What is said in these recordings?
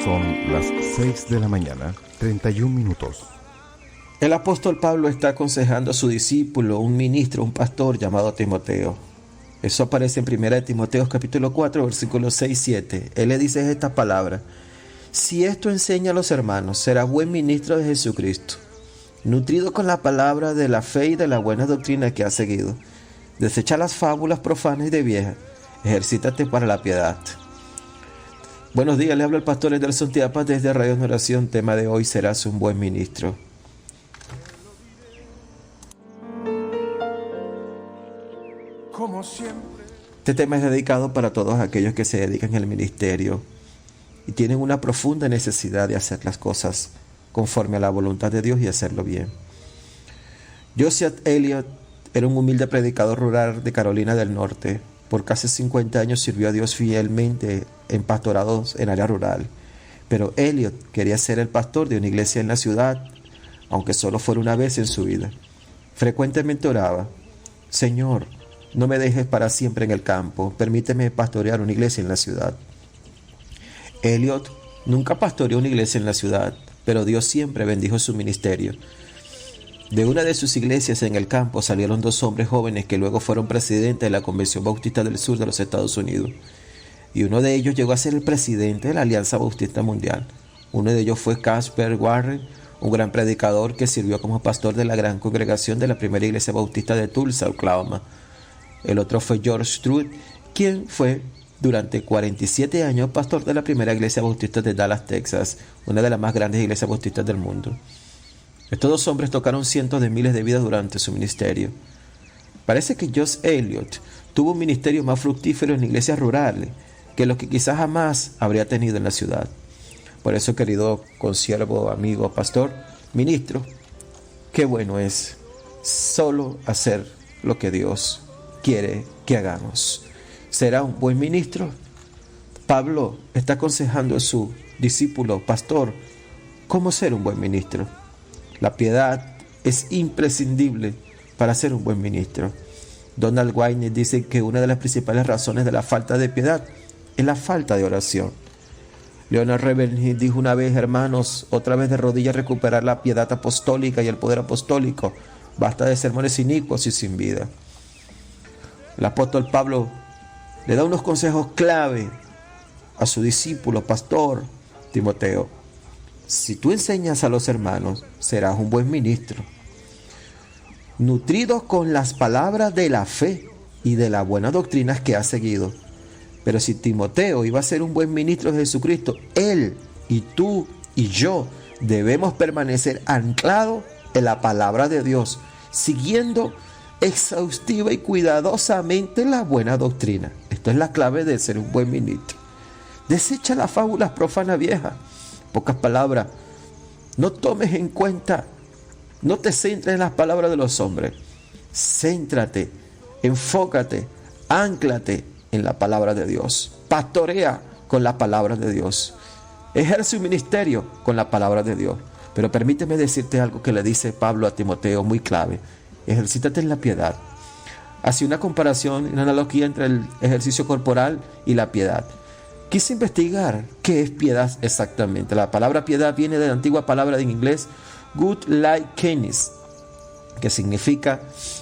Son las 6 de la mañana, 31 minutos. El apóstol Pablo está aconsejando a su discípulo, un ministro, un pastor llamado Timoteo. Eso aparece en 1 Timoteo capítulo 4, versículos 6 y 7. Él le dice estas palabras: si esto enseña a los hermanos, será buen ministro de Jesucristo, nutrido con la palabra de la fe y de la buena doctrina que has seguido. Desecha las fábulas profanas y de viejas, ejercítate para la piedad. Buenos días, le habla el pastor Ederson Tiapas desde Radio en Oración. Tema de hoy: serás un buen ministro. Como siempre. Este tema es dedicado para todos aquellos que se dedican al ministerio y tienen una profunda necesidad de hacer las cosas conforme a la voluntad de Dios y hacerlo bien. Josiah Elliott era un humilde predicador rural de Carolina del Norte. Por casi 50 años sirvió a Dios fielmente en pastorados en área rural. Pero Elliott quería ser el pastor de una iglesia en la ciudad, aunque solo fuera una vez en su vida. Frecuentemente oraba: Señor, no me dejes para siempre en el campo, permíteme pastorear una iglesia en la ciudad. Elliott nunca pastoreó una iglesia en la ciudad, pero Dios siempre bendijo su ministerio. De una de sus iglesias en el campo salieron dos hombres jóvenes que luego fueron presidentes de la Convención Bautista del Sur de los Estados Unidos. Y uno de ellos llegó a ser el presidente de la Alianza Bautista Mundial. Uno de ellos fue Casper Warren, un gran predicador que sirvió como pastor de la gran congregación de la primera iglesia bautista de Tulsa, Oklahoma. El otro fue George Truett, quien fue durante 47 años pastor de la primera iglesia bautista de Dallas, Texas, una de las más grandes iglesias bautistas del mundo. Estos dos hombres tocaron cientos de miles de vidas durante su ministerio. Parece que Josiah Elliott tuvo un ministerio más fructífero en iglesias rurales que lo que quizás jamás habría tenido en la ciudad. Por eso, querido consiervo, amigo, pastor, ministro, qué bueno es solo hacer lo que Dios quiere que hagamos. ¿Será un buen ministro? Pablo está aconsejando a su discípulo, pastor, cómo ser un buen ministro. La piedad es imprescindible para ser un buen ministro. Donald Wynne dice que una de las principales razones de la falta de piedad es la falta de oración. Leonard Ravenhill dijo una vez: hermanos, otra vez de rodillas recuperar la piedad apostólica y el poder apostólico. Basta de sermones inicuos y sin vida. El apóstol Pablo le da unos consejos clave a su discípulo, pastor Timoteo. Si tú enseñas a los hermanos, serás un buen ministro, nutrido con las palabras de la fe y de las buenas doctrinas que has seguido. Pero si Timoteo iba a ser un buen ministro de Jesucristo, él y tú y yo debemos permanecer anclados en la palabra de Dios, siguiendo exhaustiva y cuidadosamente la buena doctrina. Esto es la clave de ser un buen ministro. Desecha las fábulas profanas viejas. Pocas palabras, no tomes en cuenta, no te centres en las palabras de los hombres. Céntrate, enfócate, ánclate en la palabra de Dios. Pastorea con la palabra de Dios. Ejerce un ministerio con la palabra de Dios. Pero permíteme decirte algo que le dice Pablo a Timoteo, muy clave: ejercítate en la piedad. Hace una comparación, una analogía entre el ejercicio corporal y la piedad. Quise investigar qué es piedad exactamente. La palabra piedad viene de la antigua palabra en inglés good likeness, que significa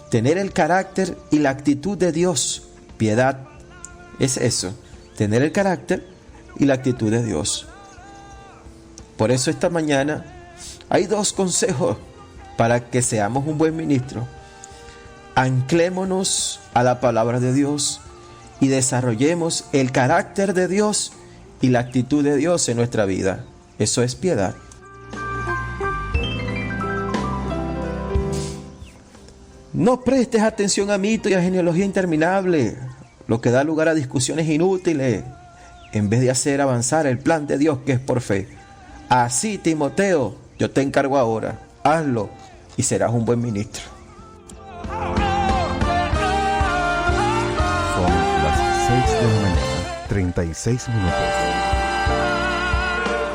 tener el carácter y la actitud de Dios. Piedad es eso, tener el carácter y la actitud de Dios. Por eso esta mañana hay dos consejos para que seamos un buen ministro. Anclémonos a la palabra de Dios y desarrollemos el carácter de Dios y la actitud de Dios en nuestra vida. Eso es piedad. No prestes atención a mitos y a genealogía interminable, lo que da lugar a discusiones inútiles, en vez de hacer avanzar el plan de Dios que es por fe. Así, Timoteo, yo te encargo ahora, hazlo y serás un buen ministro. Son las 6 de la mañana, 36 minutos.